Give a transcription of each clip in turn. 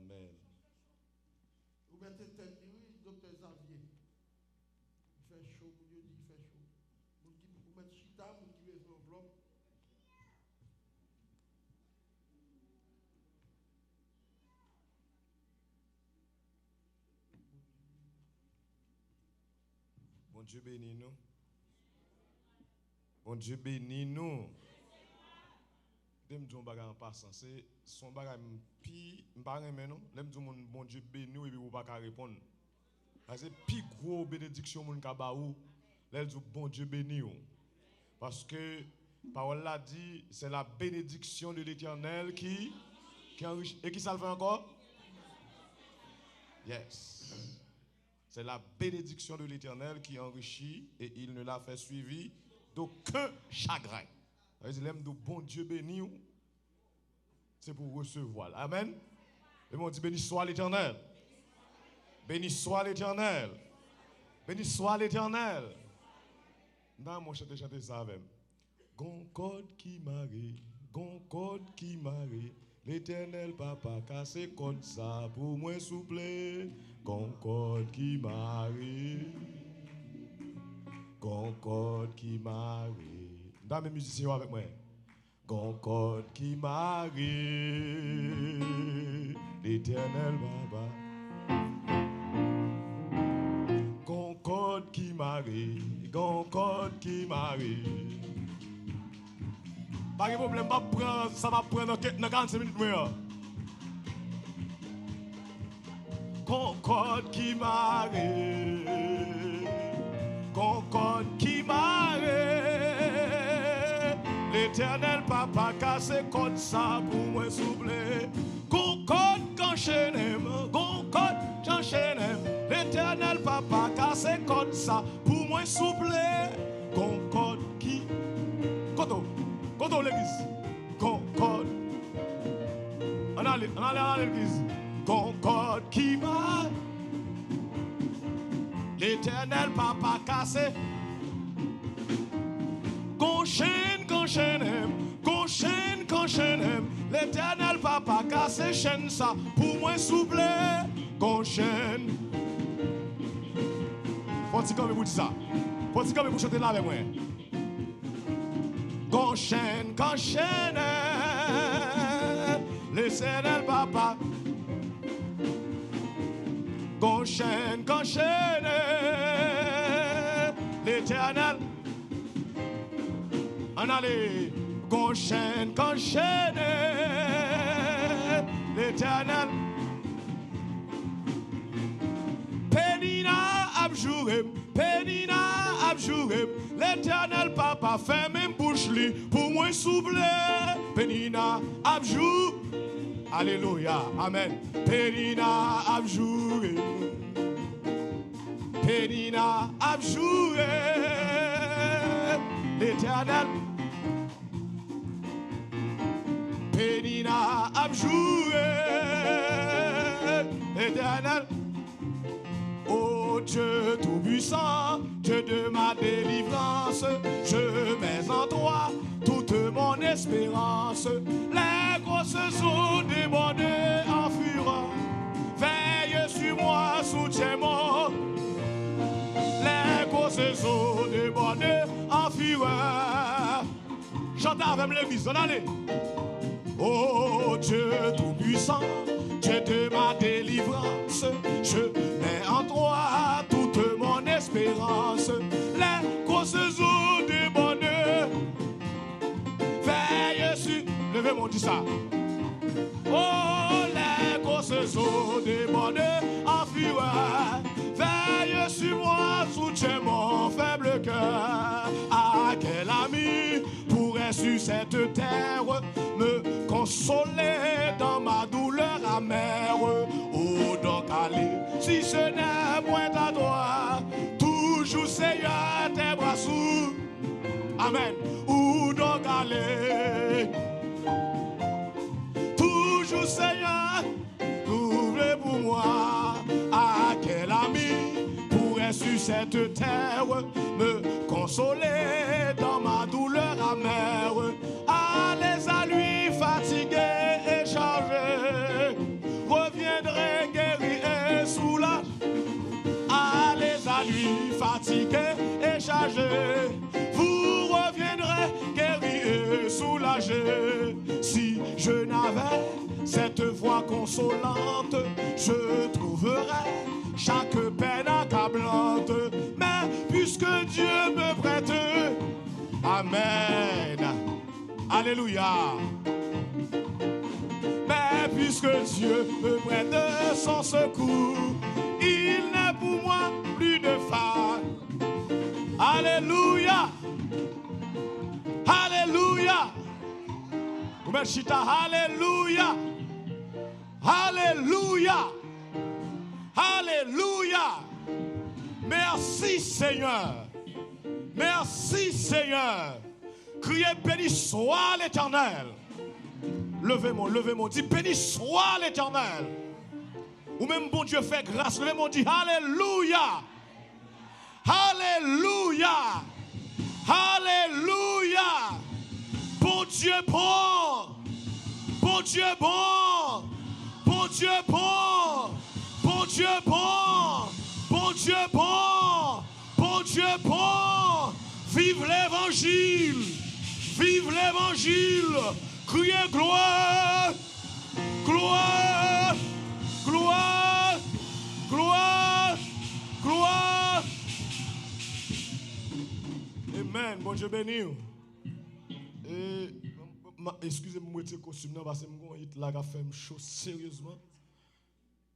Amen. Vous mettez tête, oui, docteur Xavier. Il fait chaud, mon Dieu dit il fait chaud. Vous mettez chita, vous qui mettez l'enveloppe. Bon Dieu bénis nous. Bon Dieu bénis nous. Je me dis en passant, c'est son bagage pi m'paré non. L'aime dit bon Dieu bénis et puis vous pas répondre. C'est plus gros bénédiction mon ka ba ou. L'aime dit bon Dieu bénis. Parce que parole là dit c'est la bénédiction de l'Éternel qui enrichit et qui ça le fait encore? Yes. C'est la bénédiction de l'Éternel qui enrichit et il ne l'a fait suivi d'aucun chagrin. L'aime de bon Dieu béni, c'est pour recevoir. Amen. Et on dit béni soit l'Éternel. Béni soit l'Éternel. Béni soit l'Éternel. Non, moi je chanter ça avec. Concorde qui marie, concorde qui marie. L'Éternel papa casse comme ça pour moi souple. Concorde qui marie. Concorde qui marie. Dans mes musiciens avec moi. Concorde qui marie. L'Éternel papa. Concorde qui marie. Concorde qui marie. Pas de problème, ça va prendre dans 45 minutes. Concorde qui marie. Concorde qui marie. L'Éternel papa casse comme ça pour moi souple. Concorde qu'enchaîne, concorde j'enchaîne. L'Éternel papa casse comme ça pour moi souple. Concorde qui. Koto l'église. Concorde. On allait à l'église. Concorde qui marie. L'Éternel papa cassé. Conchaîne, l'Éternel papa cassé chaîne ça pour moi souple. Conchaîne. Faut-il comme vous dire ça? Faut-il comme vous chanter là avec moi? Conchaîne, l'Éternel papa. Conchaîne, l'Éternel. On allait, conchaîne, l'Éternel. Pénina abjouré, l'Éternel papa fait même bouche li pour moi souffler. Pénina abjouré, alléluia, amen. Pénina abjouré, Pénina abjouré, l'Éternel. Pénina abjouré, l'Éternel. Ô Dieu tout-puissant, Dieu de ma délivrance, je mets en toi toute mon espérance. Les grosses eaux débordées en fureur, veille sur moi, soutiens-moi. Les grosses eaux débordées en fureur. Chantez avec l'église, on allez. Ô Dieu tout-puissant, Dieu de ma délivrance, je mets en toi toute mon espérance. Les grosses eaux de bonheur, veille sur... Levez mon dit ça. Oh, les grosses eaux de bonheur en fureur, veille sur moi, soutiens mon faible cœur. Ah, quel ami pourrait sur cette terre me consoler dans ma douleur amère? Où donc aller si ce n'est point à toi? Toujours Seigneur tes bras sous. Amen. Où donc aller? Toujours Seigneur, ouvre pour moi. À quel ami pourrait sur cette terre me consoler dans ma douleur amère? Allez à lui fatigué et chargé, reviens découragé. Si je n'avais cette voix consolante, je trouverais chaque peine accablante. Mais puisque Dieu me prête, amen, alléluia. Mais puisque Dieu me prête son secours, il n'est pour moi plus de phare. Alléluia. Alléluia. Alléluia. Alléluia. Alléluia. Merci Seigneur. Merci Seigneur. Criez béni soit l'Éternel. Levez-moi, dis béni soit l'Éternel. Ou même bon Dieu fait grâce. Levez-moi, dis Alléluia. Alléluia. Alléluia. Bon Dieu bon. Bon Dieu bon. Bon Dieu bon. Bon Dieu bon. Bon Dieu bon. Bon Dieu bon. Vive l'évangile. Vive l'évangile. Criez gloire. Gloire. Gloire. Gloire. Gloire. Amen. Bon Dieu béni. Excusez-moi de costume parce que je vais faire une chose sérieusement.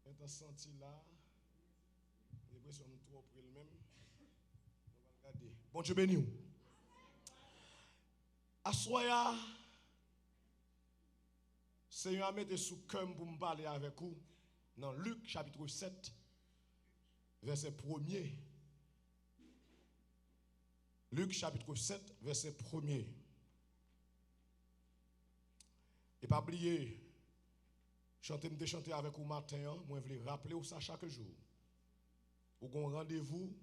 Je suis senti là. L'impression de trop près le même. On va regarder. Bon Dieu béni. Assoya. Seigneur, mettez sous cœur pour me parler avec vous. Dans Luc chapitre 7, verset 1er. Luc chapitre 7, verset 1er. Et pas oublier, chanter avec vous matin, moi je veux rappeler ça chaque jour. Vous avez un rendez-vous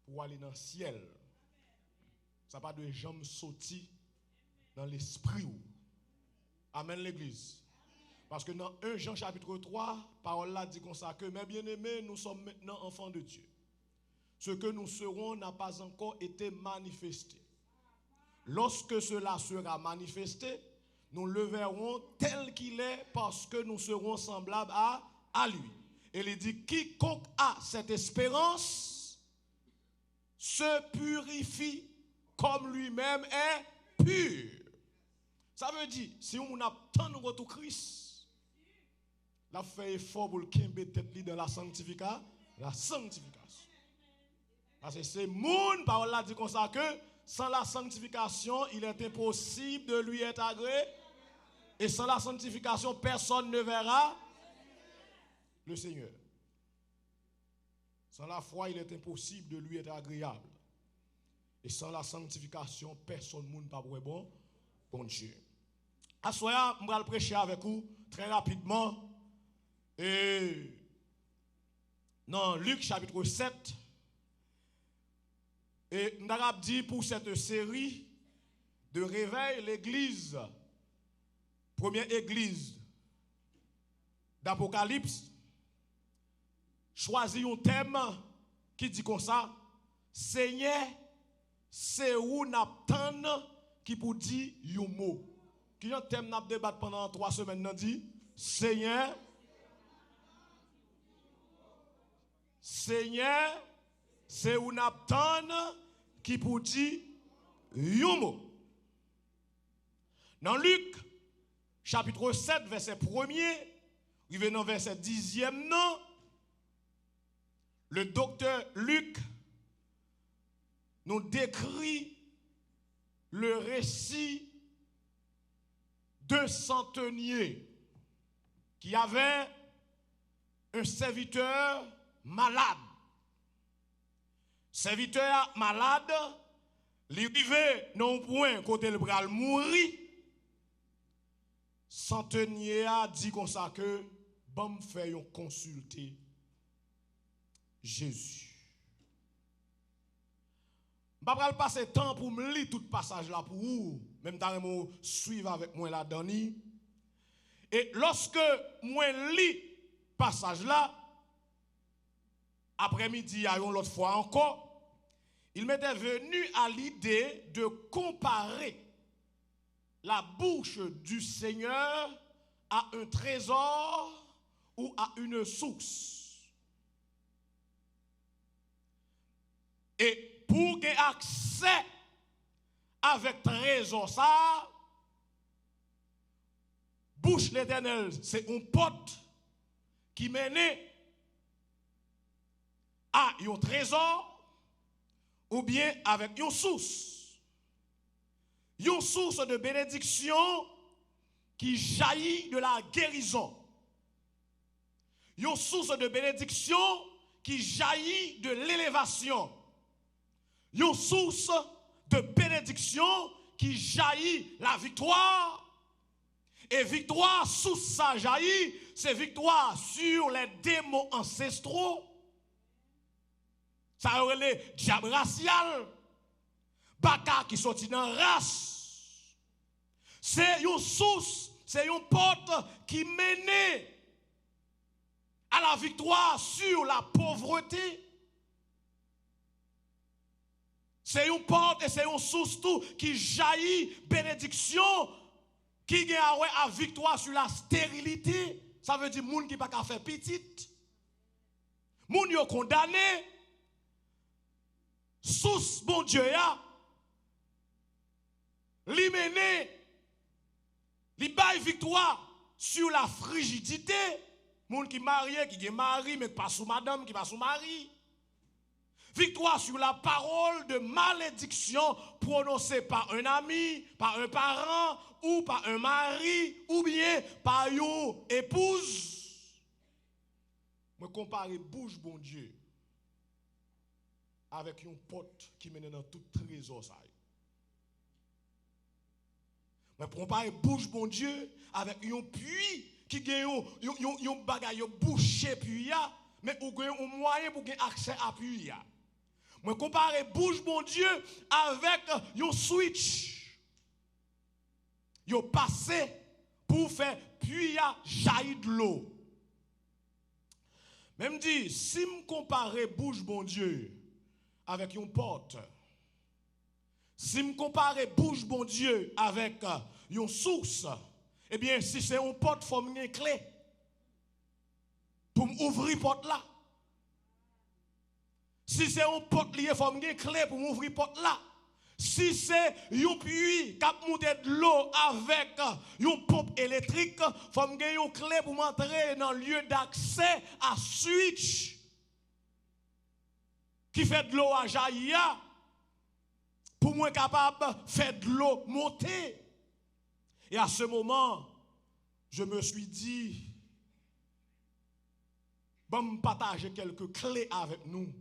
pour aller dans le ciel. Ça pas de jambes sauter dans l'esprit. Amen l'église. Parce que dans 1 Jean chapitre 3, parole là dit comme ça que mes bien-aimés, nous sommes maintenant enfants de Dieu. Ce que nous serons n'a pas encore été manifesté. Lorsque cela sera manifesté, nous le verrons tel qu'il est parce que nous serons semblables à lui. Et il dit, quiconque a cette espérance se purifie comme lui-même est pur. Ça veut dire, si on attend nous retour Christ, la fait effort pour le kembe tête dans la sanctification. Parce que c'est moun, parole là dit comme ça que sans la sanctification, il est impossible de lui être agréé. Et sans la sanctification, personne ne verra le Seigneur. Sans la foi, il est impossible de lui être agréable. Et sans la sanctification, personne ne peut pas bon Dieu. À soir, je vais prêcher avec vous très rapidement. Et dans Luc chapitre 7, et nous avons dit pour cette série de réveil, l'église, première église d'Apocalypse, choisit un thème qui dit comme ça, Seigneur, c'est où n'attend qui pour dire un mot. Qui un thème n'a débattu pendant 3 semaines, n'a dit, Seigneur, Seigneur, c'est où n'attend qui pour dire un mot. Dans Luc, chapitre 7, verset 1er, revenons verset 10e, non, le docteur Luc nous décrit le récit d'un centenier qui avait un serviteur malade. Serviteur malade, il arrivait dans un point côté le bras mourir. Centenier a dit comme ça que bon fait consulter Jésus. Je ne vais pas passer temps pour me lire tout le passage là pour vous, même si vous suivre avec moi là-dedans. Et lorsque moi lis le passage là, après-midi, à une autre fois encore, il m'était venu à l'idée de comparer la bouche du Seigneur a un trésor ou a une source. Et pour avoir accès avec trésor ça, bouche l'Éternel, c'est un porte qui mène à un trésor ou bien avec une source. Une source de bénédiction qui jaillit de la guérison. Une source de bénédiction qui jaillit de l'élévation. Une source de bénédiction qui jaillit la victoire. Et victoire sous sa jaillit, c'est victoire sur les démons ancestraux. Ça aurait les diables raciales. Baka qui sortit dans la race. C'est une source, c'est une porte qui mène à la victoire sur la pauvreté. C'est une porte et c'est une source tout qui jaillit bénédiction, qui gagne à victoire sur la stérilité. Ça veut dire moun qui pas qu'à faire petite. Moun yo condamné. Source bon Dieu ya. Li mène, li baille victoire sur la frigidité. Moun qui marié, qui est mari, mais pas sous madame, qui pas sous mari. Victoire sur la parole de malédiction prononcée par un ami, par un parent, ou par un mari, ou bien par une épouse. Je compare bouche bon Dieu avec une porte qui mène dans tout trésor. Je compare bouche bon Dieu avec un puits qui gagne un bagage bouché puits, mais ou gagne un moyen pour gagner accès à puits. Je compare bouche bon Dieu avec un switch. Yo passé pour faire puits jaillir de l'eau. Même dit, si je compare bouche bon Dieu avec une porte, si je compare bouche bon Dieu avec une source, eh bien, si c'est une porte, il faut une clé pour ouvrir la porte là. Si c'est une porte liée, il faut une clé pour ouvrir la porte là. Si c'est un puits qui a monté de l'eau avec une pompe électrique, il faut une clé pour m'entrer dans le lieu d'accès à switch qui fait de l'eau à jaillir pour moi capable de faire de l'eau monter. Et à ce moment, je me suis dit, bon, me partager quelques clés avec nous.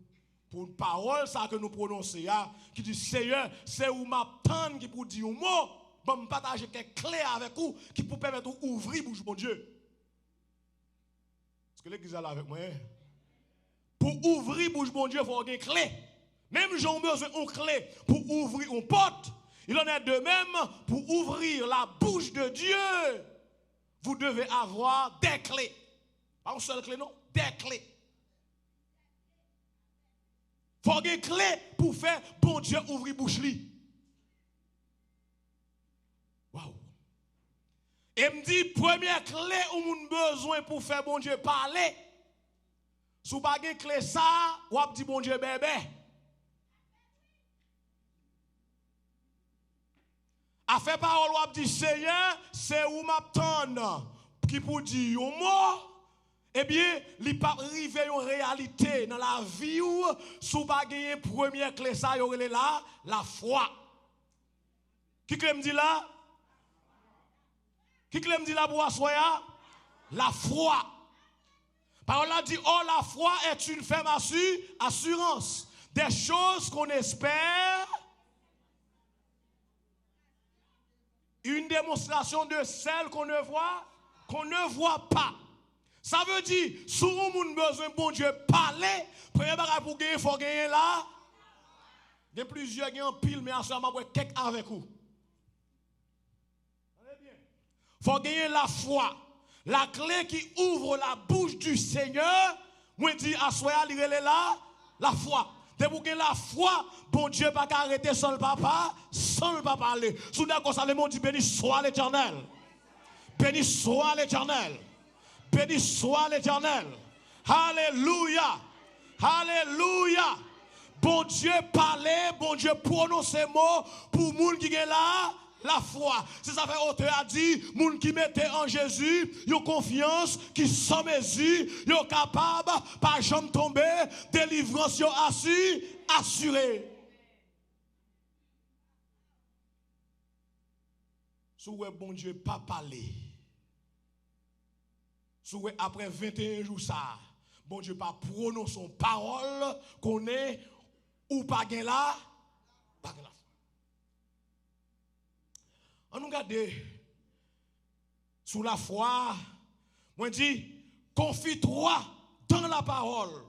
Pour une parole ça que nous prononçons, qui dit Seigneur, c'est où m'attendre qui pour dire un mot, bon, me partager quelques clés avec vous qui pour permettre d'ouvrir bouche mon Dieu. Est-ce que l'église est là avec moi? Pour ouvrir bouche mon Dieu, il faut avoir une clé. Même j'ai besoin d'une clé pour ouvrir une porte. Il en est de même pour ouvrir la bouche de Dieu. Vous devez avoir des clés. Pas une seule clé, non? Des clés. Il faut une clé pour faire bon Dieu ouvrir bouche li. Waouh. Et me dit, première clé où on a besoin pour faire bon Dieu parler. Si vous n'avez pas de clé ça, vous avez dit bon Dieu bébé. A fait parole, vous avez dit Seigneur, c'est où m'attendre qui pour dire un mot. Eh bien, il n'est pas arrivé en réalité dans la vie où, si vous n'avez pas de première clé ça, vous avez là, la foi. Qui me dit là? Qui me dit là pour assoya? La foi. Parole a dit, oh la foi est une ferme assurance des choses qu'on espère, une démonstration de celles qu'on ne voit pas. Ça veut dire, si on a besoin de bon Dieu parler, premier bagage pour gagner, il faut gagner là. Il y a plusieurs qui ont pile, mais ensemble, je vais quelques avec vous. Il faut gagner la foi. La clé qui ouvre la bouche du Seigneur, moi dis à soi, il est là, la foi. de pour gagner la foi, bon Dieu pas arrêter sans le papa, sans le pas parler. Sous d'accord ça le monde dit béni soit l'Éternel. Béni soit l'Éternel. Béni soit l'Éternel. Alléluia. Alléluia. Bon Dieu parlait, bon Dieu prononce mots pour moun qui est là. La foi, c'est ça fait auteur a dit, moun qui mettait en Jésus, yo confiance, qui sans mesure, yo capable, pas jamais tomber, délivrance yo assuré. Sous bon Dieu pas parler. Sous après 21 jours ça, bon Dieu pas prononcer son parole qu'on est ou pas gain là, pas gain là. On nous regarde sous la foi, moi dit, confie-toi dans la parole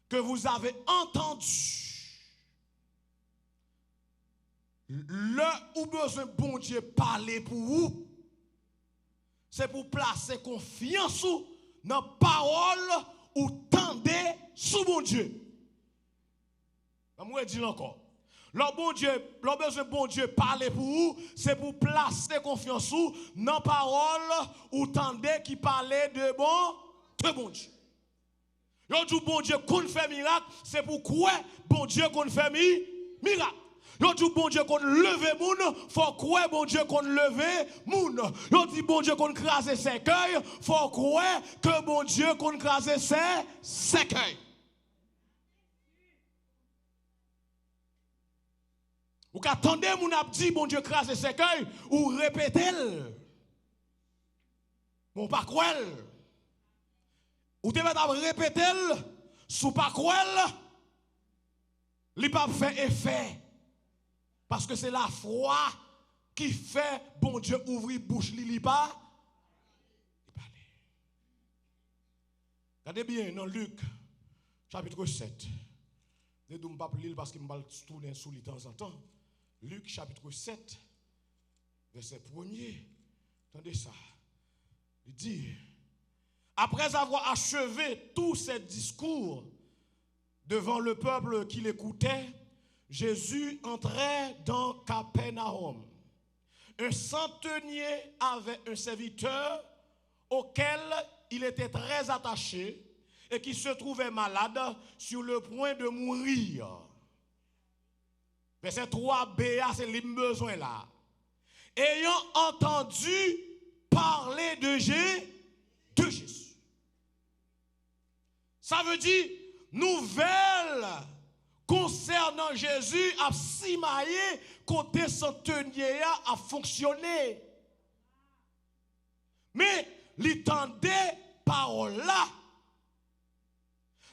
que vous avez entendue. Le ou besoin bon Dieu parler pour vous, c'est pour placer confiance dans la parole ou tendez sous bon Dieu. Je vais dire encore. Le bon Dieu, le besoin bon Dieu parler pour vous, c'est pour placer confiance dans la parole ou tendez qui parlait de bon Dieu. Yo dit bon Dieu qu'on fait miracle, c'est pour quoi bon Dieu qu'on fait miracle. Yo dit bon Dieu qu'on leve moun, faut quoi bon Dieu qu'on leve moun. Yo dit bon Dieu qu'on crase ses cueils, faut quoi que bon Dieu qu'on crase ses cueils. Ou qu'attendez moun ap dit bon Dieu crase ses cueils ou répétez-le. Bon pas quoi. Ou te met à répéter sous pas quoi. Li pas fait effet. Parce que c'est la foi qui fait bon Dieu ouvrir bouche li pas. Regardez bien dans Luc chapitre 7. Ne doum pas lire parce qu'il m'a tourner sous de temps en temps. Luc chapitre 7 verset 1er. Attendez ça. Il dit après avoir achevé tous ces discours devant le peuple qui l'écoutait, Jésus entrait dans Capernaum. Un centenier avait un serviteur auquel il était très attaché et qui se trouvait malade sur le point de mourir. Verset 3b, c'est le besoin là. Ayant entendu parler de Jésus. Ça veut dire nouvelle concernant Jésus a simaillé côté centenier a fonctionné. Mais l'entendait parole là.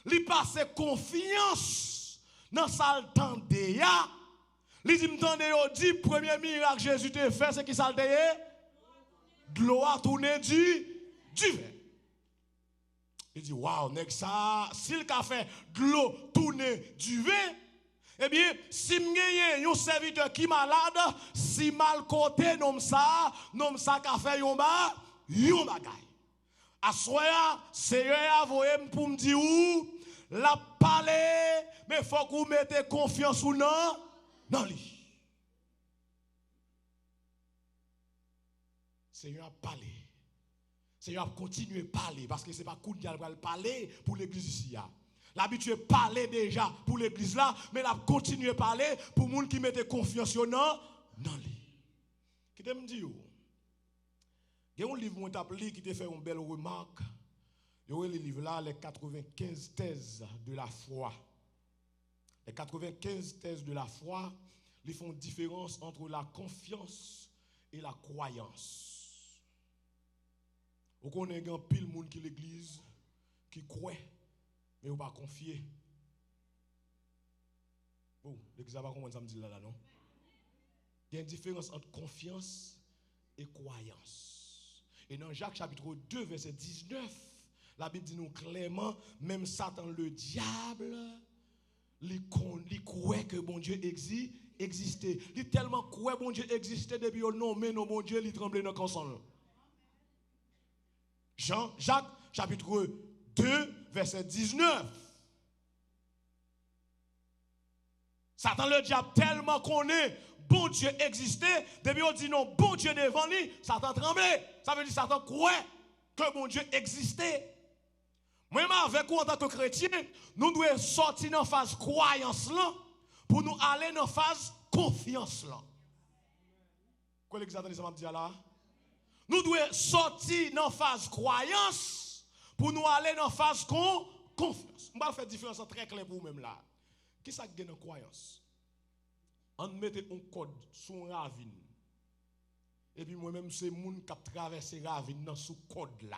Li passe confiance dans sa l'entendait ya. Li dit m'tendez yo dit premier miracle Jésus te fait c'est qui ça le de l'eau a tourné du vin. Il dit, waouh, nèg ça, s'il a fait de l'eau tourner du vin, eh bien, si m'gagne un serviteur qui malade, si mal côté, nom ça qu'a fait yon bagay. A soya, Seigneur a voyé pour me dire où, la parler, mais faut que vous mettez confiance ou non, dans lui. Seigneur a parlé. Seigneur a continué à parler parce que ce n'est pas coup de parler pour l'église ici. L'habitude parler déjà pour l'église là, mais il a continué à parler pour les gens qui mettent confiance dans lui. Qui te me dit, il y a un livre qui te fait une belle remarque. Il y a le livre là, les 95 thèses de la foi. Les 95 thèses de la foi, ils font différence entre la confiance et la croyance. Vous connaissez un pile monde qui l'église qui croit mais vous pas confier. Bon, l'église va comment ça me dit là non? Il y a une différence entre confiance et croyance. Et dans Jacques chapitre 2 verset 19, la Bible dit nous clairement même Satan le diable il croit que bon Dieu existait. Il tellement croit bon Dieu existait depuis au nom mais non bon Dieu il tremblait dans console. Jacques chapitre 2 verset 19. Satan le diable tellement connaît bon Dieu existait, depuis on dit non, bon Dieu devant lui, Satan tremblait. Ça veut dire Satan croit que bon Dieu existait. Moi-même avec vous en tant que chrétien, nous devons sortir dans la phase croyance là pour nous aller dans la phase confiance là. Quoi l'examen ça m'a dit là? Nous devons sortir dans la phase croyance pour nous aller dans la phase confiance. On va faire différence très claire pour vous-même là. Qui ça gagne dans croyance? On mette un code sur une ravine. Et puis moi-même, c'est moun qui a traversé la ravine dans ce code là.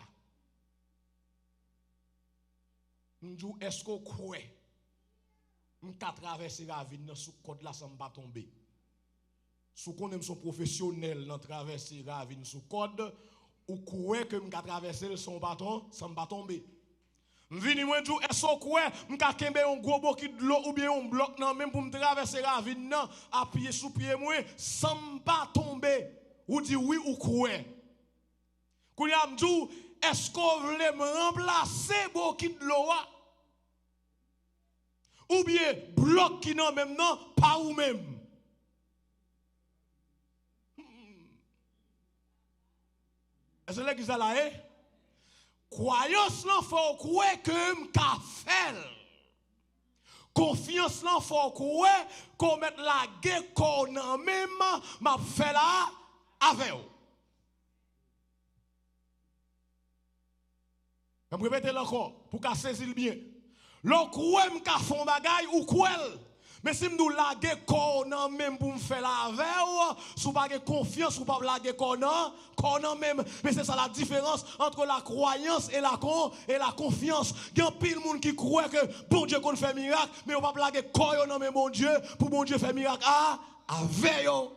Nous disons, est-ce qu'on croit? On a traversé la ravine dans ce code là, ça ne va pas tomber. Si on aime son professionnel dans traverser la ravine sous code, ou croit que on a traversé son bâton, ça ne va pas tomber. Vini moi dit est-ce que m'ka kembe un gros bokit de l'eau ou bien un bloc non même pour me traverser la ville non appuyer sous pied moi sans pas tomber ou dit oui ou quoi Kounya m'dou est-ce qu'on veut me remplacer bokit de l'eau ou bien bloc qui non même non pas ou même est-ce que ça là est croyance là faut croire que m'ka fait. Confiance là faut croire qu'on met la guerre qu'on en même m'a fait là avec vous. Je vais répéter encore pour qu'à saisir bien. L'on croit m'ka font bagaille ou quoi? Mais si nous laguer qu'on même pour me faire la veille, si pas confiance ou pas laguer qu'on même, mais c'est ça la différence entre la croyance et la confiance. Il y a pile monde qui croit que bon Dieu qu'on fait miracle, mais on pas laguer qu'on même bon Dieu pour bon Dieu faire miracle avec eux.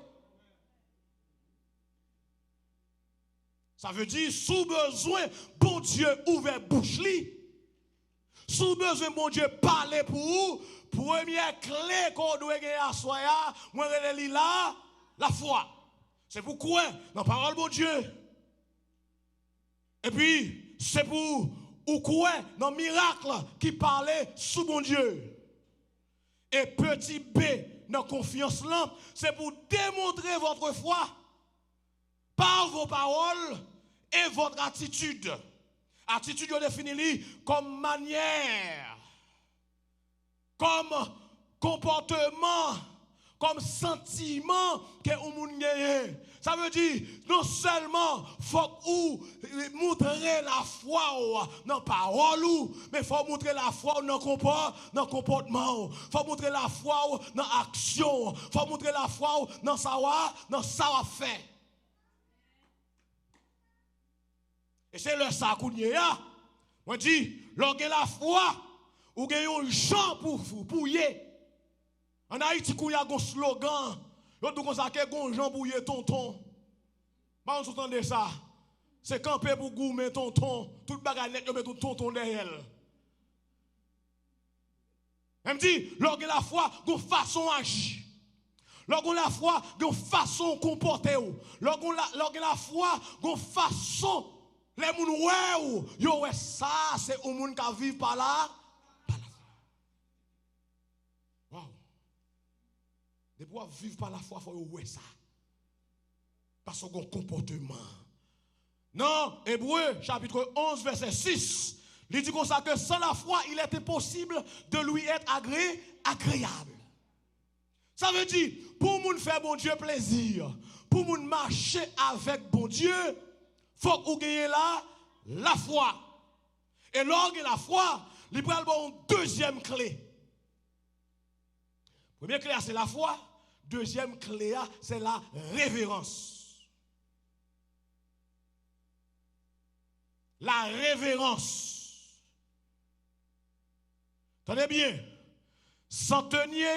Ça veut dire sous besoin bon Dieu ouvre bouche li. Sous besoin bon Dieu parler pour vous. Première clé qu'on doit gagner à soi, moi je là, la foi. C'est pourquoi dans la parole de Dieu. Et puis, c'est pour ou quoi dans le miracle qui parlait sous mon Dieu. Et petit b dans confiance là, c'est pour démontrer votre foi par vos paroles et votre attitude. Attitude est définie comme manière, comme comportement, comme sentiment que vous gagnez. Ça veut dire, non seulement faut ou montrer la foi dans la parole, mais il faut montrer la foi dans le comportement. Il faut montrer la foi dans l'action. Il faut montrer la foi dans savoir-faire. Et c'est le ça qu'on y a. Moi dis, lorsque la foi, ou gagne un gens pour y. En Haïti, il y a un slogan. Il y a un gens pour y tonton. Pas on s'entend ça. C'est camper pour gourmet tonton. Tout le bagage net, il met tout tonton derrière. Elle me dit, lorsque la foi, il y a une façon d'agir. Lorsque la foi, il y a une façon de comporter. Lorsque la foi, il y a une façon. Les gens qui ont ça, c'est au monde qui vivent par là. Wow. De pouvoir vivre par la foi, il faut voir ça. Parce qu'on a un comportement. Non, Hébreu, chapitre 11, verset 6. Il dit comme ça que sans la foi, il était possible de lui être agréable. Ça veut dire, pour nous faire bon Dieu plaisir, pour nous marcher avec bon Dieu, il faut que vous ayez la foi. Et lorsque la foi, il y a une deuxième clé. Première clé, c'est la foi. Deuxième clé, c'est la révérence. La révérence. Tenez bien. Sans tenir,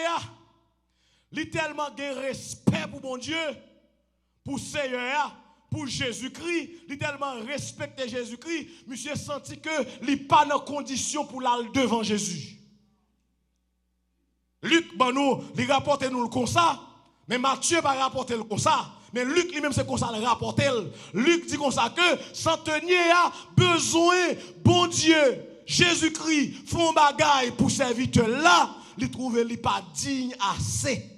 littéralement, il y a respect pour mon Dieu, pour Seigneur, pour Jésus-Christ, littéralement respecter Jésus-Christ, monsieur senti que il n'est pas dans condition pour aller devant Jésus. Luc, ben nous, il rapporte nous comme ça, mais Matthieu va rapporter comme ça. Mais Luc lui-même c'est comme ça le rapporte. Luc dit comme ça que sans tenir a besoin, bon Dieu, Jésus-Christ, font bagaille pour serviteur là, il trouve il pas digne assez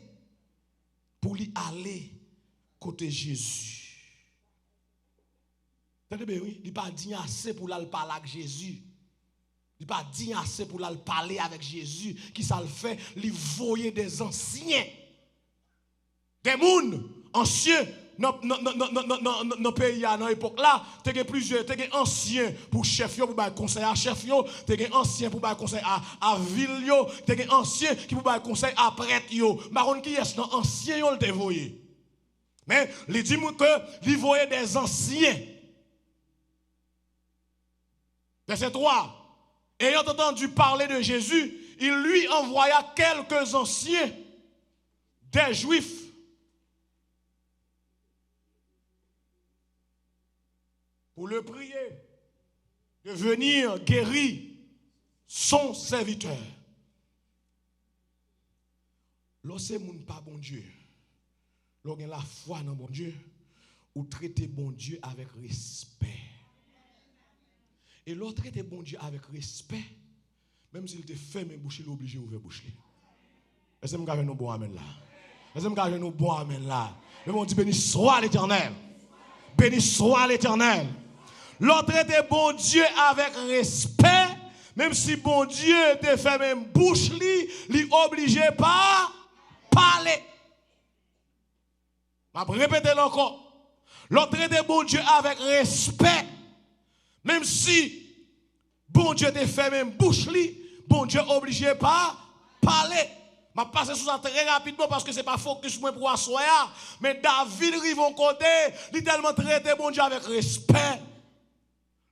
pour lui aller côté Jésus. Entendez bien, oui? Il n'est pas digne assez pour aller parler avec Jésus. Il n'est pas digne assez pour aller parler avec Jésus. Qui ça le fait? Il voyait des anciens. Des gens anciens. Dans le pays, dans l'époque là, tu as plusieurs, tu as anciens pour chef, pour faire conseil à chef, tu as anciens pour faire conseil à ville, tu as anciens qui pour faire conseil à prêtre. Baron qui est dans ancien, il te voyé. Mais il dit que il voyait des anciens. Verset 3. Ayant entendu parler de Jésus, il lui envoya quelques anciens des Juifs. Pour le prier de venir guérir son serviteur. Lorsque vous n'avez pas bon Dieu, lorsque vous avez la foi dans bon Dieu, vous traitez bon Dieu avec respect. Et l'autre traitez bon Dieu avec respect, même s'il te ferme bouche, il est obligé d'ouvrir bouche. Est-ce que vous avez un bon amen là? Est-ce que vous avez un bon amen là? Mais on dit béni soit l'Éternel. Béni soit l'Éternel. L'autre traitez bon Dieu avec respect, même si bon Dieu te fait même bouche, il est obligé pas parler. Je vais répéter encore. L'autre traitez bon Dieu avec respect, même si bon Dieu te fait même bouche, bon Dieu obligé pas parler. Je vais passer sur ça très rapidement parce que ce n'est pas focus pour asseoir. Mais David arrive au côté, il tellement traité bon Dieu avec respect.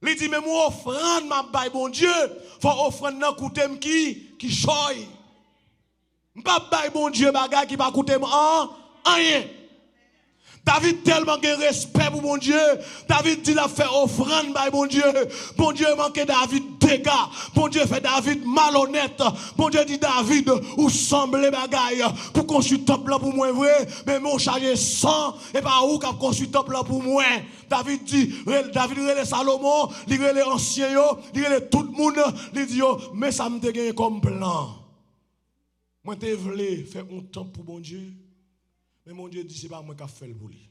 Il dit, mais moi, offrande, ma baille, bon Dieu, faut offrande nan koutem qui choy. M'pa baille, bon Dieu, bagay qui va coûter rien. David tellement de respect pour mon Dieu. David dit, il a fait offrande, baille, bon Dieu. Bon Dieu manque David dégâts. Bon Dieu fait David malhonnête. Bon Dieu dit, David, ou semble bagay pour construire temple là pour moi, vrai. Mais mon chargé 100 et pas où qu'a construit temple là pour moi. David dit, David relève Salomon, il relève ancien, il relève tout le monde, il dit, mais ça me te comme plan. Moi, te voulais faire un temps pour mon Dieu. Mais mon Dieu dit, c'est pas moi qui ai fait le pour lui.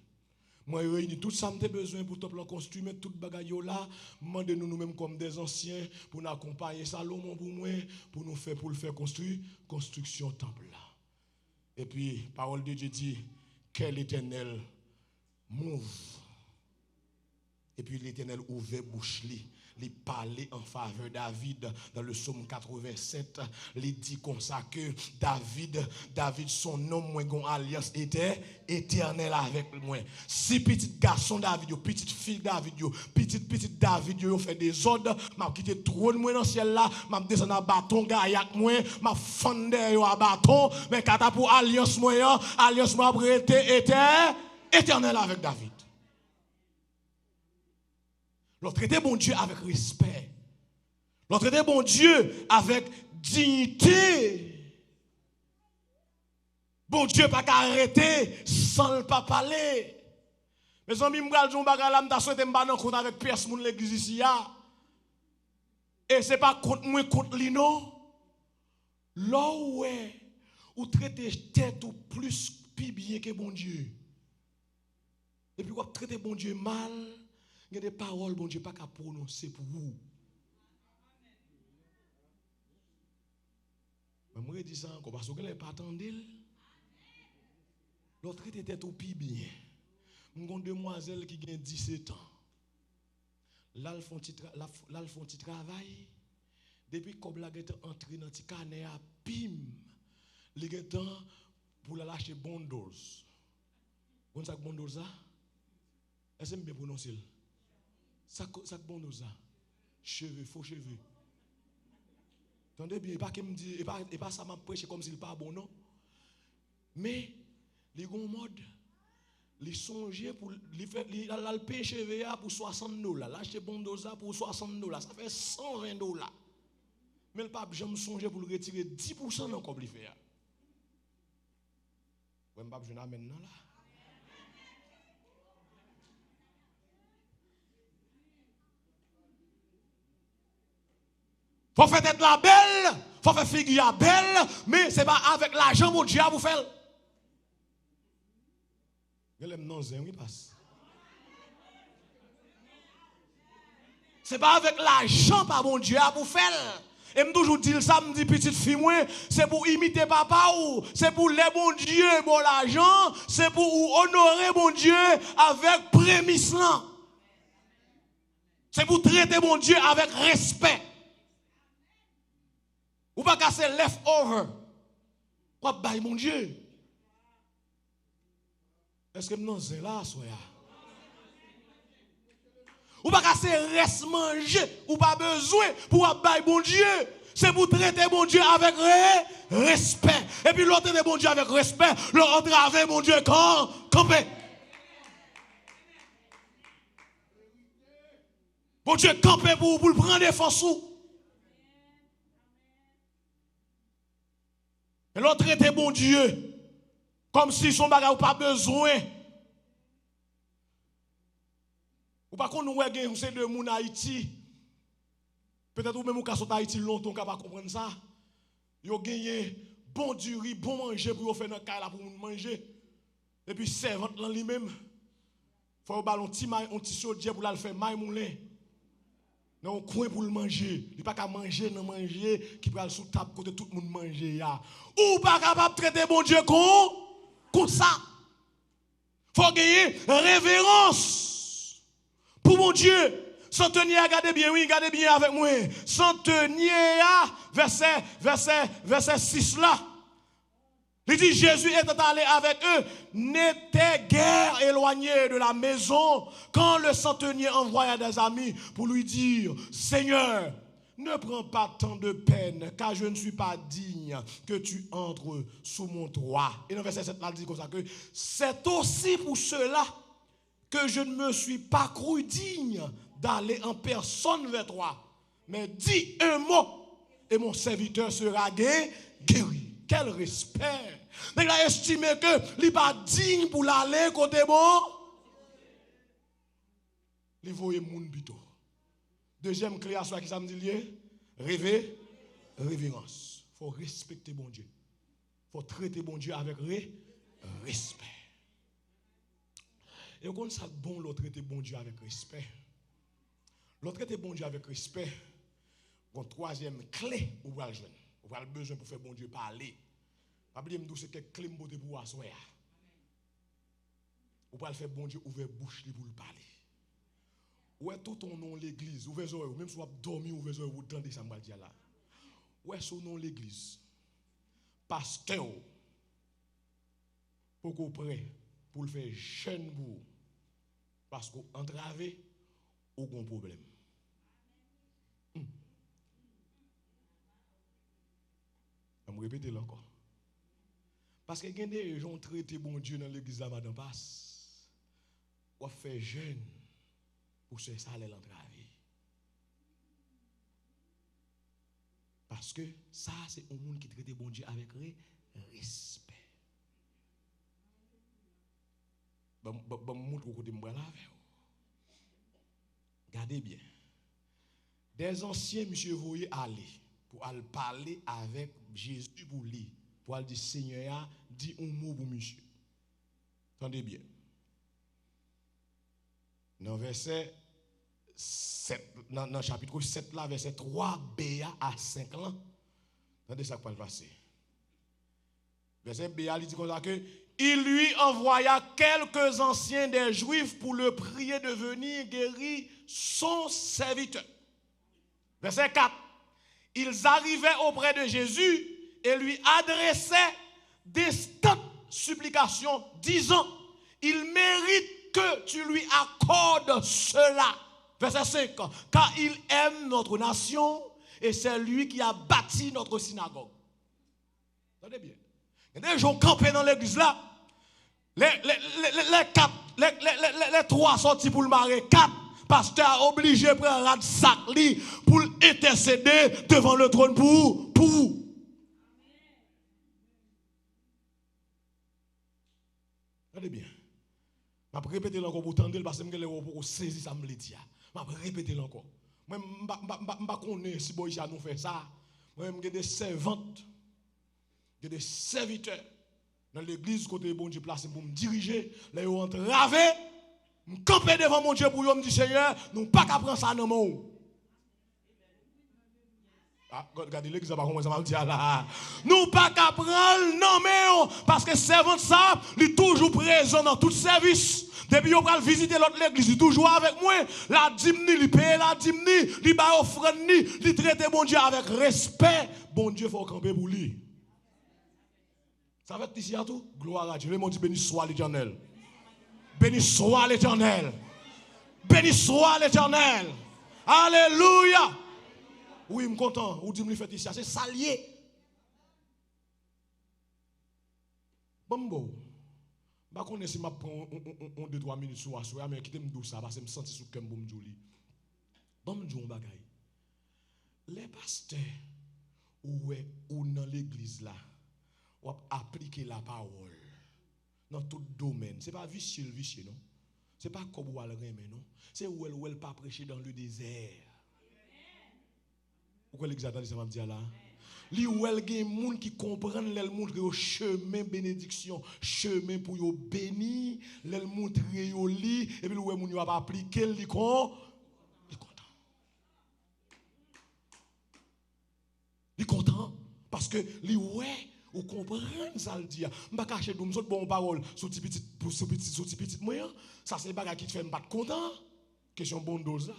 Moi, je réunis tout ça, j'ai besoin pour te construire, mettre tout le bagage là, demandez-nous nous-mêmes comme des anciens, pour nous accompagner Salomon pour moi, pour le faire construire, construction temple là. Et puis, parole de Dieu dit, quel Éternel move. Et puis l'Éternel ouvert bouche li. Il parlait en faveur de David dans le psaume 87. Il dit comme ça que David, son nom, moi, gon alliance était éternel avec moi. Si petit garçon David, petite fille David, petit David, yo fait des ordres, m'a quitté trône moi dans le ciel là, m'a descend à bâton gaillac moi, m'a fondé à bâton, mais quand pour alliance moi était éternel avec David. L'autre traiter bon Dieu avec respect. L'autre traiter bon Dieu avec dignité. Bon Dieu pas arrêter sans le pas parler. Mes amis, m'gal jon bagay la m'ta souhaité m'ba nan compte avec pièce moun l'église ici ya. Et c'est pas contre moi contre li non. Là ouais, ou traiter tête ou plus bien que bon Dieu. Et puis quoi traiter bon Dieu mal. Il y a des paroles, bon Dieu, pas qu'à prononcer pour vous. Mais moi, je dis ça encore parce que je n'ai pas attendu. L'autre était tout bien. Une demoiselle qui a 17 ans. Là, elle fait un petit travail. Depuis que la est entrée dans le petit carnet, bim, les gens pour la lâcher bondos. Vous savez bondos ça? Est-ce que je bien prononcer? Ça bon nous ça. Cheveux, faux cheveux. Attendez bien, pas qu'il me dit, et pas ça m'a prêché comme s'il pas bon non. Mais les gros mode, les songer pour les faire le payer cheveux pour $60, l'acheter bon dosa pour $60, ça fait $120. Mais le pape j'aime songer pour le retirer 10% dans comme il fait. Ouais, pape je n'ai maintenant là. Faut faire être la belle, faut faire figure belle, mais c'est pas avec l'argent mon Dieu vous faire. C'est pas avec l'argent par mon Dieu pour faire. Et me toujours dire ça, me dit petite fille moi, c'est pour imiter papa ou c'est pour les bon Dieu bon l'argent, c'est pour honorer mon Dieu avec prémisse là. C'est pour traiter mon Dieu avec respect. Ou pas casser leftover. Quoi bail mon Dieu? Est-ce que non c'est là soya? Ou pas casser reste manger, ou pas besoin pour bail mon Dieu. C'est pour traiter mon Dieu avec respect. Et puis l'autre traiter mon Dieu avec respect, l'autre avec mon Dieu campé. Mon Dieu campé pour le prendre défense. Et l'autre traiter mon Dieu comme si son bagage n'a pas besoin. Ou pas qu'on nous voit que c'est de mon Haïti. Peut-être ou même au cas où Haïti longtemps qu'on va comprendre ça. Yo gagné bon du riz, bon manger pour faire dans la pour manger. Et puis servante là lui-même. Faut ballon petit chaudier pour la faire maille moulin. Dans un coin pour le manger. Il pas qu'à manger non manger qui peut sous table côté tout le monde manger ya. Ou pas capable traiter bon Dieu comme ça. Faut gagner révérence pour mon Dieu. Centenier, regardez bien, oui, regardez bien avec moi. Centenier, verset 6 là. Il dit, Jésus était allé avec eux, n'était guère éloigné de la maison quand le centenier envoya des amis pour lui dire, Seigneur, ne prends pas tant de peine, car je ne suis pas digne que tu entres sous mon toit. Et dans le verset 7 là, il dit comme ça que c'est aussi pour cela que je ne me suis pas cru digne d'aller en personne vers toi. Mais dis un mot et mon serviteur sera guéri. Quel respect. Mais il a estimé que il n'est pas digne pour l'aller côté bon. Il voyait moun bito. Deuxième clé à soi qui ça me dit lié. Révérence. Il faut respecter bon Dieu. Il faut traiter bon Dieu avec respect. Et on ça bon l'autre traiter bon Dieu avec respect. L'autre traiter bon Dieu avec respect. Une troisième clé où vous allez jouer. Vous avez besoin pour faire bon Dieu parler. Pas oublier me dire c'est quelques clés pour vous asseoir. Vous pouvez faire bon Dieu ouvrir bouche pour le parler. Ou est tout ton nom l'église, ouvert oreilles, même si vous dormir ouvert oreilles, vous entendez ça me dire là. Ou est son nom l'église. Pasteur pour qu'on prêt pour le faire jeune pour parce qu'on entravé aucun problème. Je vais me répéter là encore. Parce que il y a des gens qui traitent bon Dieu dans l'église là madame passe. Ou fait jeune pour ce salaire l'entravé. Parce que ça c'est un monde qui traite bon Dieu avec respect. Bon montre côté moi là. Regardez bien. Des anciens monsieur voyaient aller pour aller parler avec Jésus pour lui. Pour aller dire Seigneur, dis un mot pour monsieur. Attendez bien. Dans verset 7, dans chapitre 7 là, verset 3b à 5 là. Attendez ça qui va passer. Verset B, il dit comme ça que il lui envoya quelques anciens des Juifs pour le prier de venir guérir son serviteur. Verset 4. Ils arrivaient auprès de Jésus et lui adressaient d'instantes supplications, disant, il mérite que tu lui accordes cela. Verset 5. Car il aime notre nation et c'est lui qui a bâti notre synagogue. Attendez bien. Il y a des gens campés dans l'église là. Les trois sortis pour le marier. 4 pasteurs obligés de prendre un sac pour intercéder devant le trône pour. Regardez bien. Je vais répéter encore pour tendre parce que je vais saisir ça. Je vais répéter encore. Je ne sais pas si nous fait ça. Moi, j'ai des servantes, j'ai des serviteurs dans l'église côté bon Dieu placé pour me diriger. Là, ils ont entravé, me camper devant mon Dieu pour me dire Seigneur, nous pas qu'à prendre ça dans mon. Ah, regardez l'église, ça va comment ça va dire là. Nous pas qu'à prendre non mais parce que servante ça, il est toujours présent dans tout service. Depuis on va visiter l'autre l'église, il est toujours avec moi. La dîme, il paye la dîme, il va offrande, il traite bon Dieu avec respect. Bon Dieu faut camper pour lui. Ça va être ici à tout. Gloire à Dieu. Le monde dit béni soit l'Éternel. Béni soit l'Éternel. Béni soit l'Éternel. Alléluia. Oui, je suis content. Ou dit me fait ici, c'est salier. Bon. Je ne sais pas si je prends 2-3 minutes sur la mais quittez me ça parce que je me sens sous cœur pour me dire. Bon, je dis un bagage. Les pasteurs ou dans l'église là, ou appliquer la parole dans tout domaine. Ce n'est pas vicieux, non? Ce n'est pas comme où elle remet, non? C'est où elle pas prêcher dans le désert. Pourquoi l'examen ça va me dire là? Li ou elle gen moun qui comprennent l'elle montre au chemin bénédiction, chemin pour yo béni, l'elle montre yo li et puis ou moun yo va appliquer li content. Li content parce que li ouais ou comprendre ça le dire. M'pa cacher dou m'sot bon parole sous petit moyen, ça c'est bagage qui te fait m'pas content. Question bonne dose là.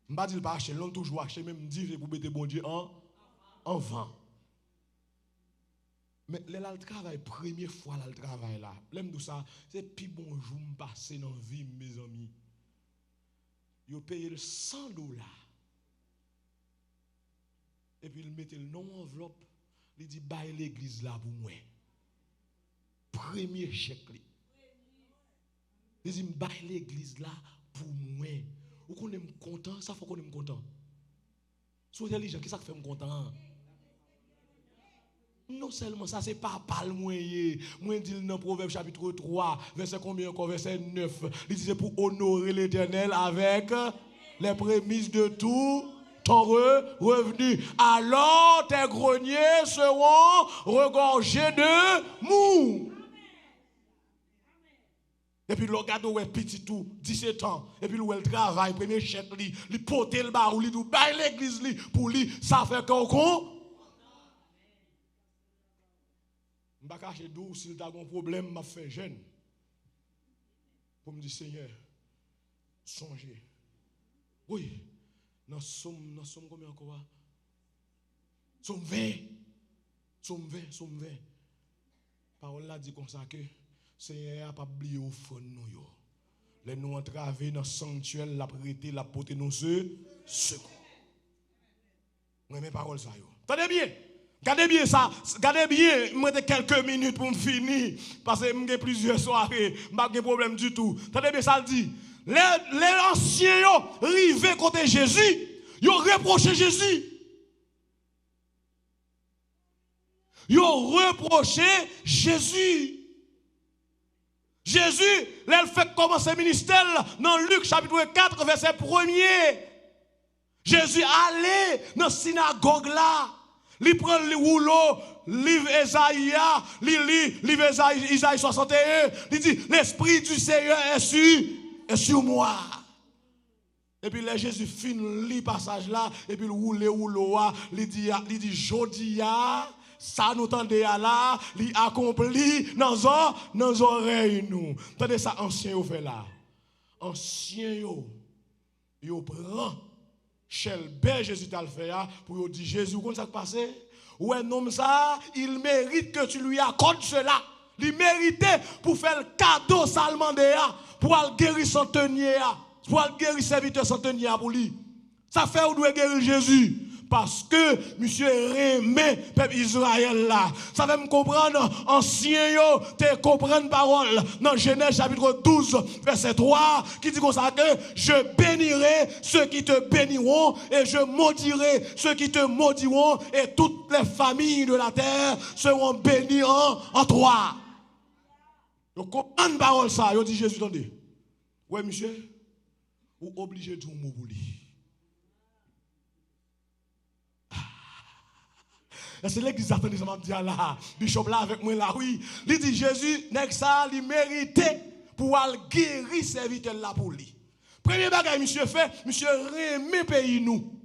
Je ne dis pas acheter, l'on toujours acheter, même dire pour mettre bon Dieu en vent. Mais là, le travail, première fois là, le travail là, l'aime tout ça, c'est plus bon jour me passer dans la vie, mes amis. Ils payé le $100. Et puis il mettait le nom enveloppe, il dit, baille l'église là pour moi. Premier chèque. Il dit, baille l'église là pour moi. Ou qu'on est content, ça faut qu'on est content. Sois intelligent, qu'est-ce que ça fait me content? Non seulement ça, c'est pas le moyen. Moi, dit dans Proverbe chapitre 3, verset combien encore? Verset 9. Il disait pour honorer l'Éternel avec les prémices de tout ton revenu. Alors tes greniers seront regorgés de mou. Et puis le gars ouais petit tout 17 ans et puis le travail premier chèque li porter le bar ou li dou bail l'église li pour lui ça fait qu'on m'pa cacher dou s'il t'a un problème m'a fait jeune pour me dire Seigneur songez oui dans somme combien encore somme 20 parole là dit comme ça que Seigneur a pas oublié au fond nous yo. Les nous entraver dans sanctuaire la prêter la porter nous secours. Moi mes paroles ça yo. Attendez bien. Gardez bien ça, gardez bien, moi de quelques minutes pour me finir parce que j'ai plusieurs soirées, pas de problème du tout. Attendez bien ça le dit. Les anciens yo rivé côté Jésus, yo reproché Jésus. Yo reproché Jésus. Jésus, il fait commencer le ministère dans Luc chapitre 4, verset 1er. Jésus allait dans la synagogue là. Il prend le rouleau, livre Esaïe, livre Isaïe 61. Il dit, l'Esprit du Seigneur est sur moi. Et puis là, Jésus finit le passage là, et puis le rouleau, il dit, Jodia. Ça nous tendait à là, li accompli dans nos oreilles nous. Tendez ça ancien yo fait là. Ancien yo prend chez Jésus t'a le fait pour yo dire Jésus comment ça passé? Ouais non ça, il mérite que tu lui accordes cela. Il méritait pour faire le cadeau salmandé pour aller guérir centenier, pour aller guérir serviteur centenier pour lui. Ça fait où doit guérir Jésus. Parce que monsieur remet peuple Israël là. Ça va me comprendre ancien yo te comprendre parole dans Genèse chapitre 12 verset 3 qui dit comme ça que je bénirai ceux qui te béniront et je maudirai ceux qui te maudiront et toutes les familles de la terre seront bénies en toi. Vous comprenez parole ça, yo dit Jésus attendez. Ouais monsieur, ou obligé de tout mot pour lui. C'est l'église attendez ça m'a dit là, bishop là avec moi là oui. Il dit Jésus nèg ça il méritait pour aller guérir serviteur là pour lui. Premier bagage monsieur fait, monsieur remet pays nous.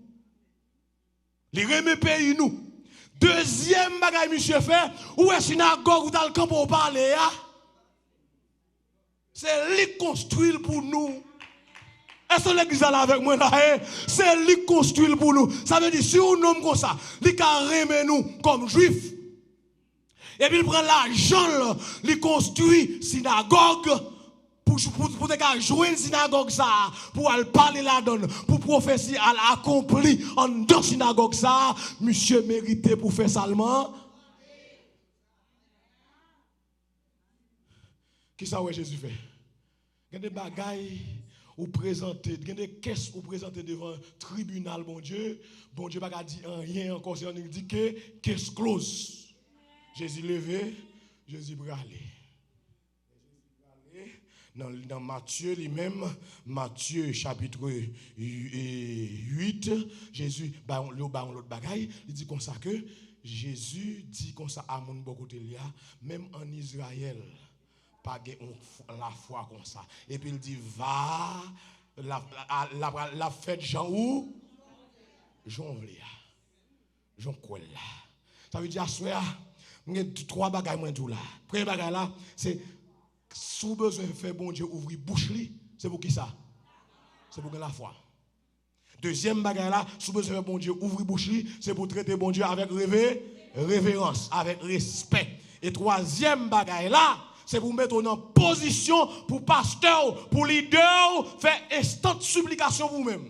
Il remet pays nous. Deuxième bagage monsieur fait, où est synagogue ou dans le camp pour parler c'est lui construit pour nous. Est-ce que l'église là avec moi là? C'est lui construit pour nous. Ça veut dire si on nomme comme ça, il remet nous comme juifs. Et puis il prend l'argent, il construit synagogue pour jouer une synagogue ça, pour aller parler là-dedans, pour prophétie à accomplir en dans synagogue ça, monsieur mérité pour faire salement. Qui ça ouais Jésus fait? Il y a des bagailles ou présenter, il y a des caisses ou présenter devant un tribunal, bon Dieu pas qu'à dire rien encore, c'est on dit que caisse close. Jésus levé, Jésus bralé. Dans Matthieu lui-même, Matthieu chapitre 8, Jésus l'autre bagaille, il dit comme ça que Jésus dit comme ça à mon bon côté là, même en Israël. Pas la foi comme ça. Et puis il dit, va, la fête Jean où? Jean Vlia. Jean Kouel là. Ça veut dire, il y a trois bagages moins tout là. Premier bagage là, c'est, sous besoin de faire bon Dieu ouvrir bouche li, c'est pour qui ça? C'est pour la foi. Deuxième bagage là, sous besoin de faire bon Dieu ouvrir bouche li, c'est pour traiter bon Dieu avec révérence, avec respect. Et troisième bagage là, c'est pour mettre en position pour pasteur, pour leader, faire instant de supplication vous-même.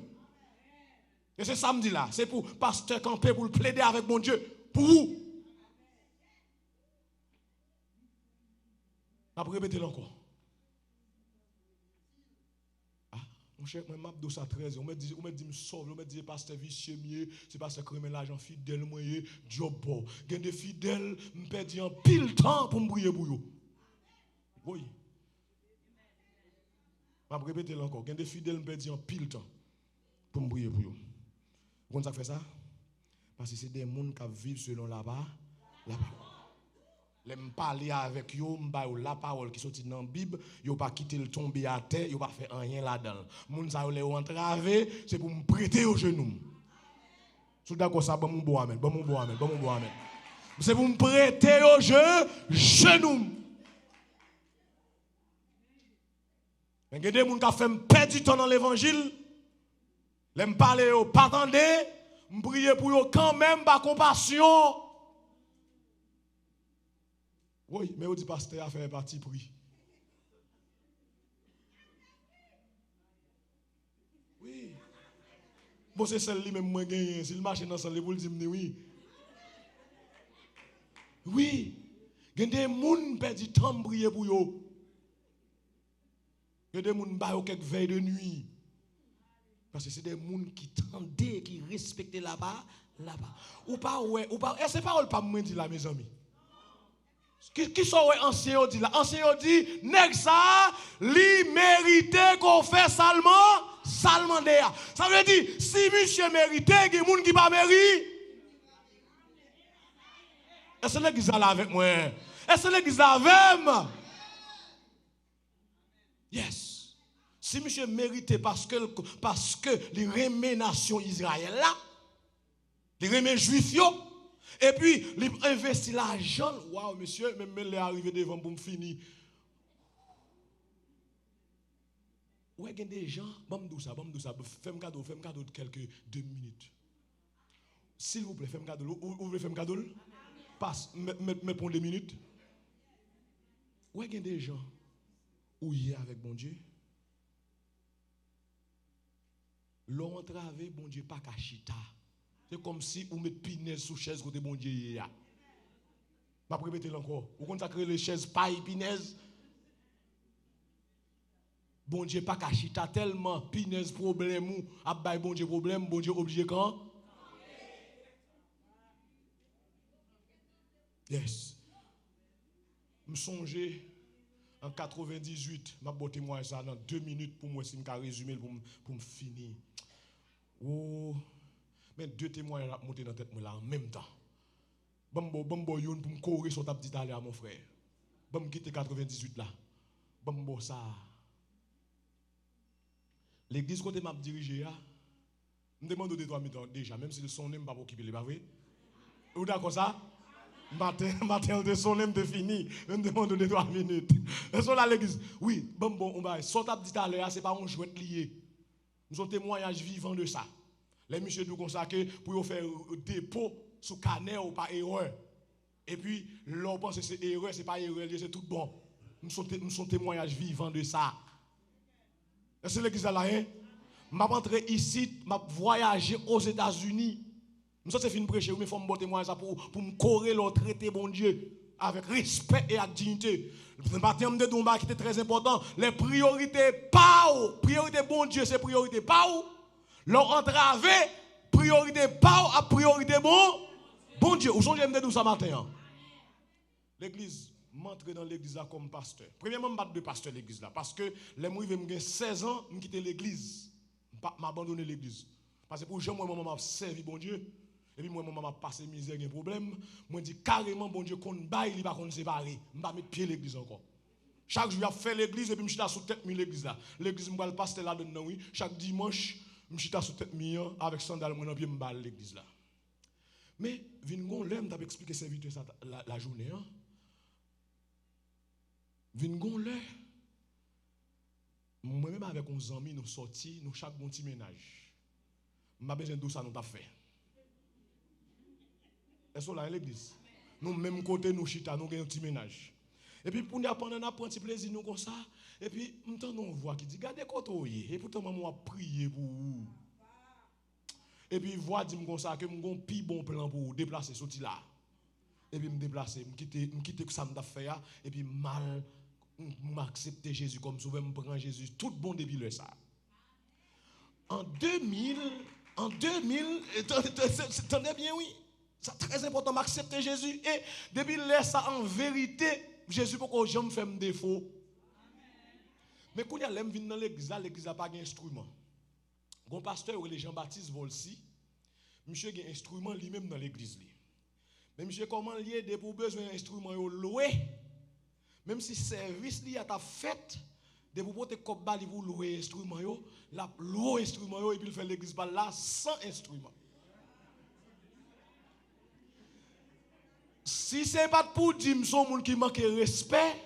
Et c'est samedi là, c'est pour pasteur camper, pour le plaider avec mon Dieu, pour vous. On va répéter encore. Ah, mon cher, moi, je m'a ça 13 ans. On m'a dit, me sauve, on m'a dit, pasteur vicieux mieux, c'est pasteur qui remet l'argent fidèle, moi, job bon. Il y a des fidèles, je perds en pile temps pour me briller pour eux. Oui. Je vais répéter encore. Il y a des fidèles qui perdent en pile temps pour me briller pour eux. Vous savez ça fait ça? Parce que c'est des gens qui vivent selon la parole. Les parler avec eux, la parole qui sortit dans la Bible, ils n'ont pas quitté le tomber à terre, ils n'ont pas fait rien là-dedans. Les gens qui ont entravé, c'est pour me prêter au genou. Si d'accord, ça, bon, bon, amen. C'est pour me prêter au genou. Mais il y a des gens qui ont fait perdre du temps dans l'évangile. Les me parler, pas attendre, me prier pour eux quand même, par compassion. Oui, mais on dit pasteur a fait un parti pris. Oui. Bon, c'est celle-là même moi gagné. Si le marché dans celle-là, vous le dites, oui. Oui. Il y a des gens qui perdent du temps de prier pour eux. Il y a des gens qui ont quelques veilles de nuit. Parce que c'est des gens qui tendaient, qui respectaient là-bas. Ou pas, ouais, ou pas. Et c'est pas pas moi dit là, mes amis. Qui sont anciens dit là? Anciens dit, nèg ça, li mérite qu'on fait salement déa. Ça veut dire, si monsieur mérite, il y a des gens qui pas mérite. Est-ce que l'église là avec moi? Est-ce que l'église là avec moi? Yes. Si monsieur mérite parce que les remet nation Israël là, les remet juifs yo, et puis il investit l'argent. Waouh monsieur, même il est arrivé devant pour me finir. Ouais, il y a des gens, bon ça, fais-moi cadeau de quelques 2 minutes. S'il vous plaît, fais-moi cadeau. Vous voulez faire un cadeau? Passe, mais pour 2 minutes. Ouais, il y a des gens où il est avec bon Dieu. L'on entravé, bon Dieu, pas cachita. C'est comme si on met pinaise sous chaise côté bon Dieu. Je vais répéter encore. Vous consacrez les chaises paille pinaise. Bon Dieu, pas cachita tellement pinaise problème ou abay bon Dieu problème, bon Dieu obligé quand? Yes. Je me songe en 98, je vais témoigner ça dans 2 minutes pour moi, si je vais résumer pour me finir. Oh, mais 2 témoignages montés dans la tête en même temps. Bambo yon pour me courir sur ta petite allée à mon frère. Bam quitter 98 là. Bambo ça. L'église côté m'a dirigé là. Me demande de 3 minutes déjà même si le son n'aime pas occuper les pas vrai. Ou d'accord ça? Matin de son n'aime de fini. Me demande de 3 minutes. Et sur l'église. Oui, bambo on va sur ta petite allée c'est pas un jouet lié. Nous sommes témoignage vivant de ça. Les messieurs nous consacrent pour faire dépôt sous canet ou pas erreur. Et puis, l'on pense que c'est erreur, c'est pas erreur, c'est tout bon. Nous sommes témoignage vivant de ça. C'est l'église là, hein? Je suis rentré ici, je voyagé aux États-Unis. Je suis fini de prêcher, mais il faut me témoigner pour me correr le traiter, bon Dieu, avec respect et avec dignité. Le matin de Domba qui était très important, les priorités pas ou, priorité bon Dieu, c'est priorité pas ou. L'on entravé, priorité pas à priorité bon Dieu. Où sont les gens de ça matin? L'église, m'entrer dans l'église là comme pasteur. Premièrement, je de pasteur l'église là. Parce que les gens qui ont 16 ans, je quitte l'église. Je m'abandonner l'église. Parce que pour moi, maman m'a servi bon Dieu. Et puis moi, maman m'a passé misère, un problème. Moi, je dis carrément, bon Dieu, qu'on baille, il va qu'on séparer. Je ne vais pas mettre pied l'église encore. Chaque jour, je fais l'église et puis je suis sous tête l'église là. L'église, je vais le pasteur là dedans, oui. Chaque dimanche, je suis sous tête avec sandal, moi, je vais l'église là. Mais, Vingon, l'aime t'as expliqué serviteur ça la journée. Hein? Vingon, là, moi-même avec 11 amis, nous sortis, nous chaque bon petit ménage. Je n'ai pas besoin de ça, nous t'a fait. Est-ce que là, l'église? Nous, même côté, nous chita, nous avons un petit ménage. Et puis, pour nous apprendre, on a pris un petit plaisir, nous comme ça. Et puis, nous avons une voix qui dit, gardez côté. Et pourtant, maman a prié pour vous. Et puis, voix dit comme ça, que nous avons un plus bon plan pour vous déplacer, sortir là. Et puis, me déplacer, me quitter que ça m'a fait, et puis, mal, m'accepter Jésus comme sauveur, me prendre Jésus, tout bon depuis le ça. En 2000, tenez bien, oui. C'est très important d'accepter Jésus. Et depuis là, ça en vérité, Jésus, pourquoi je me fais un défaut. Mais quand il y a l'homme dans l'église n'a pas d'instrument. Un pasteur, les Jean-Baptiste Volsi, monsieur a un instrument lui-même dans l'église. Mais monsieur, comment lier des pour besoin d'un instrument loué, même si service li a ta fait, de pour porter comme bali pour louer instrument la louer instrument et puis il fait l'église par là sans instrument. Si ce n'est pas pour dire que son monde qui manque de respect,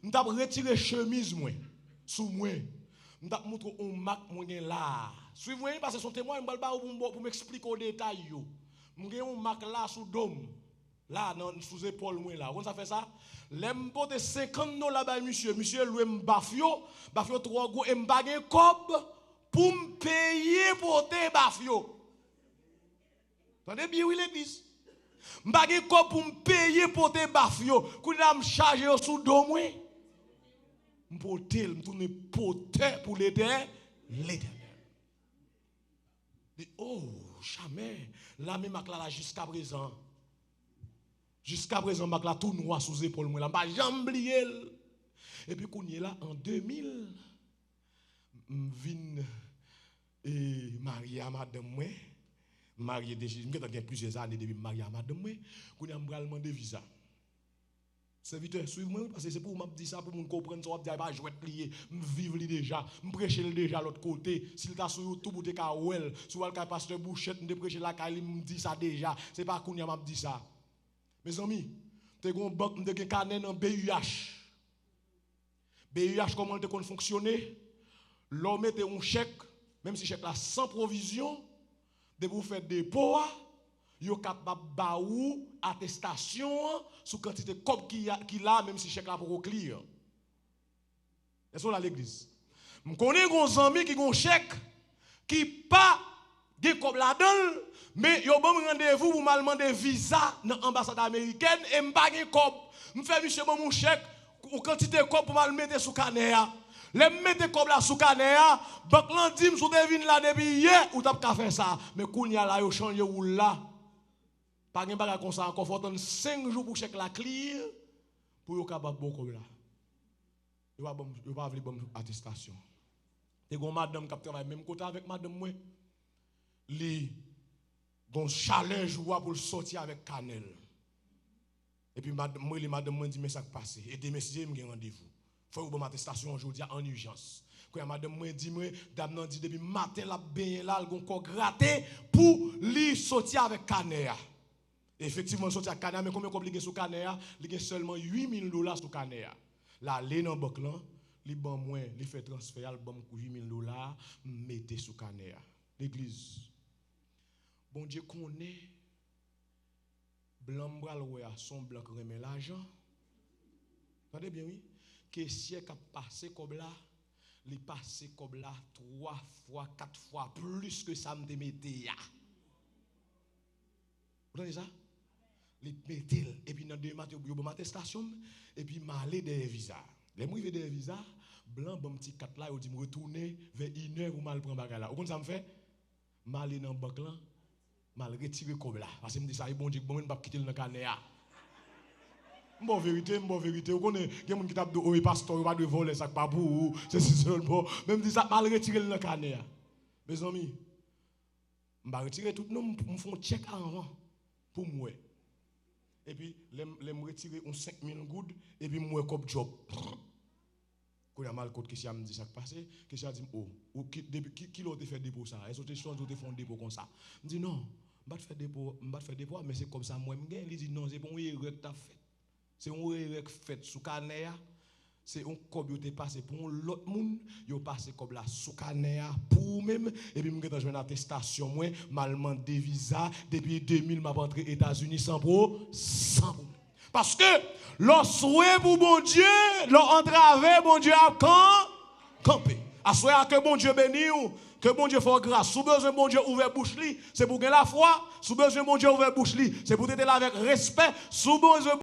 je vais retirer chemise sous moi. Je vais montrer un mac là. Suivez-moi parce que son témoin je vais pour m'expliquer au détail yo. Je un mac là sous dôme. Là sous épaule là. Comment ça fait ça? L'aime porter $50 là-bas monsieur loué bafio 3 go et m'bagé cob pour me payer porter bafio. Attendez bien oui l'église. M'bagé quoi pour me payer pour tes bafio, quand il me charger sous dos moi. M'porter, m'tourner porter pour l'éternel. Oh, jamais. Là même là jusqu'à présent. Jusqu'à présent là tout noir sous épaule moi là, m'a jamais oublié. Et puis qu'on est là en 2000 m'vinn et marié à madame moi. Marié déjà, j'ai plusieurs années depuis marié à madame moi, qu'on a demander visa. Serviteur, suivez-moi parce que c'est pour me dire ça pour me comprendre ça, on va pas jouer plier, me vivre déjà, me prêcher déjà l'autre côté. S'il t'a sur YouTube ou te ka wel, sur le pasteur Bouchette, me prêcher la caille, me dit ça déjà. C'est pas qu'on y a m'a dit ça. Mes amis, t'es gon banque me de carnet dans BUH. BUH comment te kon fonctionner? L'homme mette un chèque, même si chèque là sans provision. De vous faire dépôt, vous êtes capable de vous attestation sur la quantité de cop qu'il a, même si chèque là pour clear. Est-ce que l'église? Je connais des amis qui ont un chèque qui pas de cop là-dedans, mais ils ont un rendez-vous pour me demander visa dans l'ambassade américaine et je n'ai pas de cop. Je fais monsieur mon chèque, ou quantité de cop pour me mettre sous canéa. Les mettre comme la sous canéa, donc l'andim sous devine là depuis hier ou t'as pas fait ça, mais kounya là yo changer ou là. Pas gen bagay comme ça encore faut attendre 5 jours pour check la clear pour yo capable bon comme là. Yo pas vle bon attestation. Et gon madame qui travaille même côté avec madame moi. Li gon challenge pour sortir avec cannelle. Et puis moi les madame moi dit mais ça qui passe et demain si j'ai un rendez-vous. Faut que attestation aujourd'hui en urgence. Quand madame moi dit moi dame nan dit depuis matin la baigner là gon corps gratté pour lui sortir avec Canea. Effectivement sortir avec Canea mais combien compliqué sur Canea, il y a seulement $8,000 sur Canea. Là aller dans banque là, li ban moins, li fait transfert, bon $8,000, mettez sur Canea. L'église. Bon Dieu connaît blanc bral ouais son blanc remet l'argent. Entendez bien oui, que siècle a passé comme là, li passé comme là 3 fois, 4 fois plus que ça me mette ya. Vous entendez ça? Li mettel et puis dans 2 matins yo bon attestation et puis m'aller des visas. Les moi des visas, blanc bon petit 4 là, yo dit me retourner vers 1h ou mal prendre bagarre là. Vous comprenez ça me fait? M'aller dans banque là, mal retirer comme là parce que me dit ça bon Dieu bon pas quitter dans Canea. Bon vérité. Vous connaissez, il y a des gens qui tapent de haut et pasteur, pas de voler, ça pas pour c'est seulement. Même dit ça, mal retirer le Canea. Mes amis, je vais retirer tout, nous, me font check avant pour moi. Et puis, je me retirer 5,000 gouttes et puis moi comme job. Quand il y a mal côté que ça me dit ça qui passe, que ça dit qui l'autre fait dépôt ça, est-ce que tu changes de font dépôt comme ça. Je dis non, je ne vais faire dépôt, mais c'est comme ça moi je gagne. Il dit non, c'est bon erreur que tu as fait. C'est une erreur faite sous Canea. C'est un cob qui est passé pour l'autre monde. Il est passé comme là sous Canea pour même. Et puis, je vais une attestation. Moi, je des visas. Depuis 2000, je suis rentré aux États-Unis sans pro. Parce que, lorsque pour bon Dieu, l'entravé, bon Dieu a campé. À souhait que bon Dieu bénisse. Que bon Dieu fasse grâce. Sous besoin bon Dieu ouvre bouche li, c'est pour gagner la foi. Sous besoin bon Dieu ouvre bouche li, c'est pour être là avec respect. Sous besoin